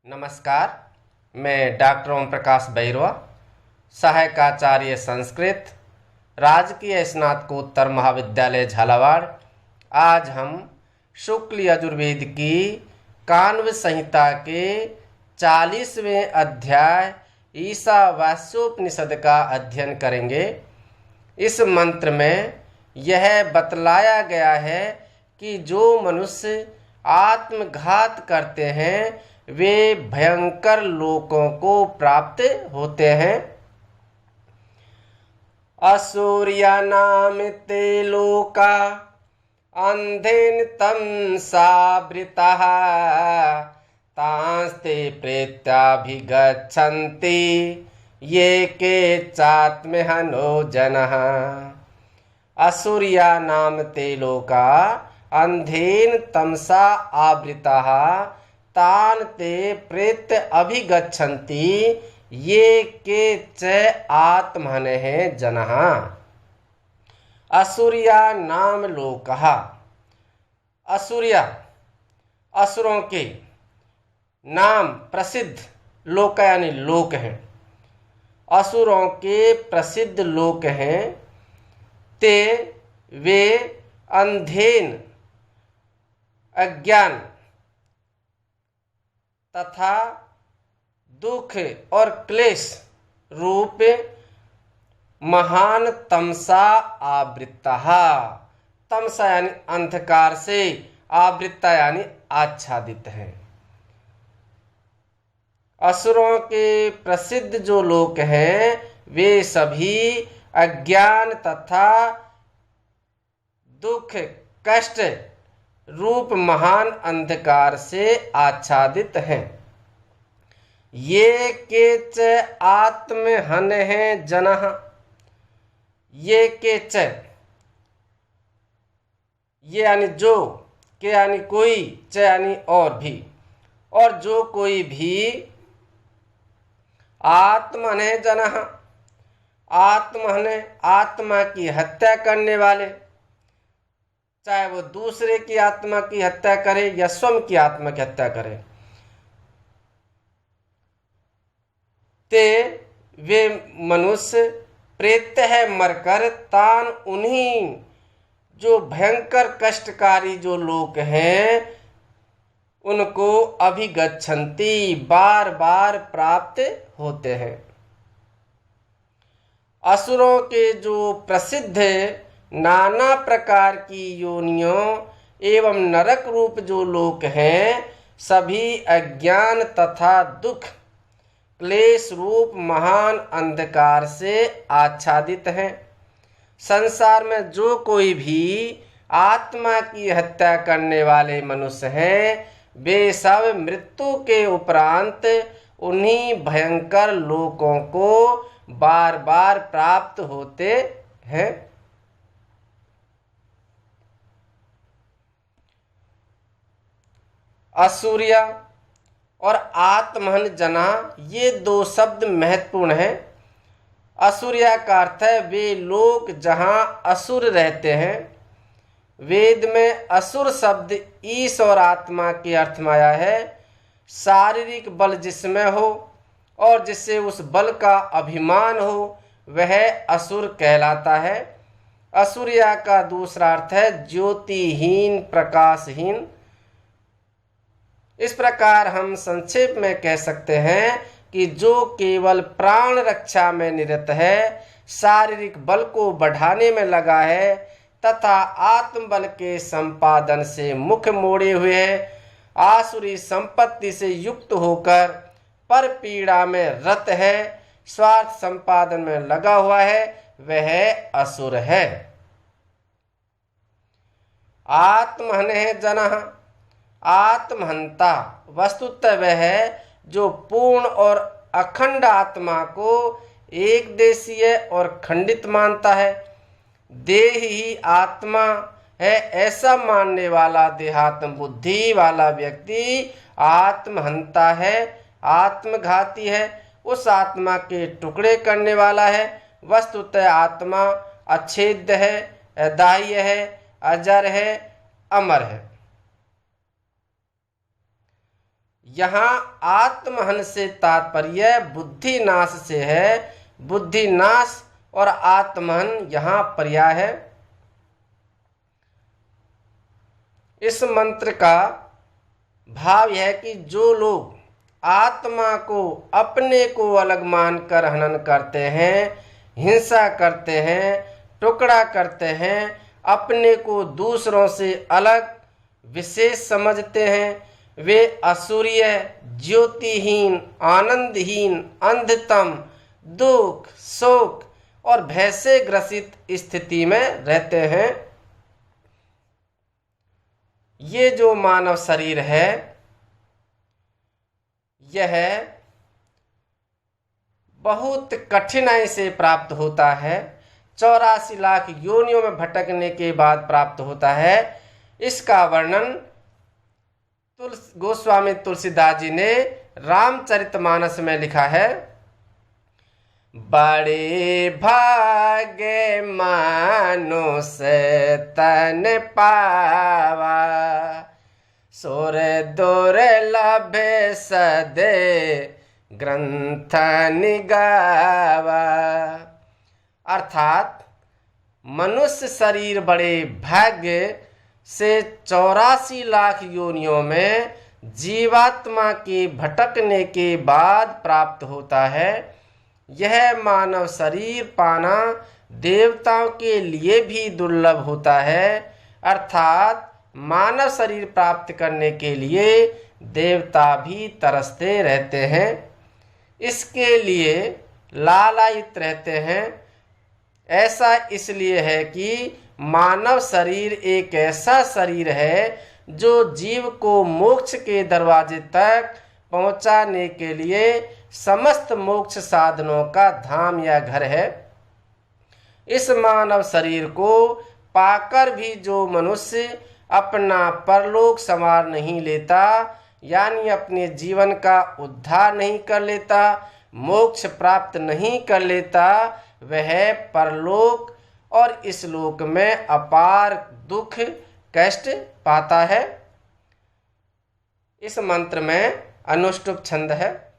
नमस्कार। मैं डॉक्टर ओम प्रकाश बैरवा, सहायकाचार्य संस्कृत, राजकीय स्नातकोत्तर महाविद्यालय झालावाड़। आज हम शुक्ल यजुर्वेद की काण्व संहिता के 40वें अध्याय ईशावास्योपनिषद का अध्ययन करेंगे। इस मंत्र में यह बतलाया गया है कि जो मनुष्य आत्मघात करते हैं वे भयंकर लोकों को प्राप्त होते हैं। असुर्यानाम ते लोका अंधेन तमसावृताः तांस्ते प्रेत्याभिगच्छन्ति ये के चात्महनो जनः। असुर्या नाम ते लोका अंधेन तमसा आवृताः तान ते प्रेत्य अभिगच्छन्ति ये के च आत्महनः जनः। असुर्या नाम लोकः। असुर्या असुरों के नाम प्रसिद्ध लोक यानी लोक हैं। असुरों के प्रसिद्ध लोक हैं। ते वे अंधेन अज्ञान तथा दुख और क्लेश रूप महान तमसा आवृतः। तमसा यानी अंधकार से, आवृत्ता यानी आच्छादित है। असुरों के प्रसिद्ध जो लोक हैं वे सभी अज्ञान तथा दुख कष्ट रूप महान अंधकार से आच्छादित हैं। ये के च आत्महनः जनः। ये के च, ये यानी जो, के यानी कोई, च यानी और भी, और जो कोई भी आत्महनः जनः, आत्महनः आत्मा की हत्या करने वाले, चाहे वो दूसरे की आत्मा की हत्या करे या स्वयं की आत्मा की हत्या करे, ते वे मनुष्य प्रेत्य है मरकर तान उन्हीं जो भयंकर कष्टकारी जो लोक हैं उनको अभिगच्छन्ति बार बार प्राप्त होते हैं। असुरों के जो प्रसिद्ध नाना प्रकार की योनियों एवं नरक रूप जो लोक हैं सभी अज्ञान तथा दुख क्लेश रूप महान अंधकार से आच्छादित हैं। संसार में जो कोई भी आत्मा की हत्या करने वाले मनुष्य हैं वे सब मृत्यु के उपरांत उन्हीं भयंकर लोकों को बार बार प्राप्त होते हैं। असुर्या और आत्महन जना ये दो शब्द महत्वपूर्ण हैं। असुर्या का अर्थ है वे लोग जहाँ असुर रहते हैं। वेद में असुर शब्द ईश और आत्मा के अर्थ में आया है। शारीरिक बल जिसमें हो और जिससे उस बल का अभिमान हो वह असुर कहलाता है। असुर्या का दूसरा अर्थ है ज्योतिहीन, प्रकाशहीन। इस प्रकार हम संक्षेप में कह सकते हैं कि जो केवल प्राण रक्षा में निरत है, शारीरिक बल को बढ़ाने में लगा है तथा आत्मबल के संपादन से मुख मोड़े हुए है, आसुरी संपत्ति से युक्त होकर पर पीड़ा में रत है, स्वार्थ संपादन में लगा हुआ है, वह असुर है। आत्महनः जनः। आत्महंता वस्तुतः वह है जो पूर्ण और अखंड आत्मा को एक देशीय और खंडित मानता है। देह ही आत्मा है ऐसा मानने वाला देहात्म बुद्धि वाला व्यक्ति आत्महंता है, आत्मघाती है, उस आत्मा के टुकड़े करने वाला है। वस्तुतः आत्मा अच्छेद्य है, अदाह्य है, अजर है, अमर है। यहाँ आत्महन से तात्पर्य बुद्धि नाश से है। बुद्धि नाश और आत्महन यहाँ पर्याय है। इस मंत्र का भाव यह है कि जो लोग आत्मा को अपने को अलग मानकर हनन करते हैं, हिंसा करते हैं, टुकड़ा करते हैं, अपने को दूसरों से अलग विशेष समझते हैं, वे असुरीय, ज्योतिहीन, आनंदहीन, अंधतम, दुख, शोक और भय से ग्रसित स्थिति में रहते हैं। ये जो मानव शरीर है यह बहुत कठिनाई से प्राप्त होता है। 84 लाख योनियों में भटकने के बाद प्राप्त होता है। इसका वर्णन गोस्वामी तुलसीदास जी ने रामचरितमानस में लिखा है। बड़े भाग्य मानुष तन पावा, सुर दुर्लभ सदे ग्रंथ निगावा। अर्थात मनुष्य शरीर बड़े भाग्य से 84 लाख योनियों में जीवात्मा के भटकने के बाद प्राप्त होता है। यह मानव शरीर पाना देवताओं के लिए भी दुर्लभ होता है। अर्थात मानव शरीर प्राप्त करने के लिए देवता भी तरसते रहते हैं, इसके लिए लालायित रहते हैं। ऐसा इसलिए है कि मानव शरीर एक ऐसा शरीर है जो जीव को मोक्ष के दरवाजे तक पहुंचाने के लिए समस्त मोक्ष साधनों का धाम या घर है। इस मानव शरीर को पाकर भी जो मनुष्य अपना परलोक संवार नहीं लेता, यानी अपने जीवन का उद्धार नहीं कर लेता, मोक्ष प्राप्त नहीं कर लेता, वह परलोक और इस लोक में अपार दुख कष्ट पाता है। इस मंत्र में अनुष्टुप छंद है।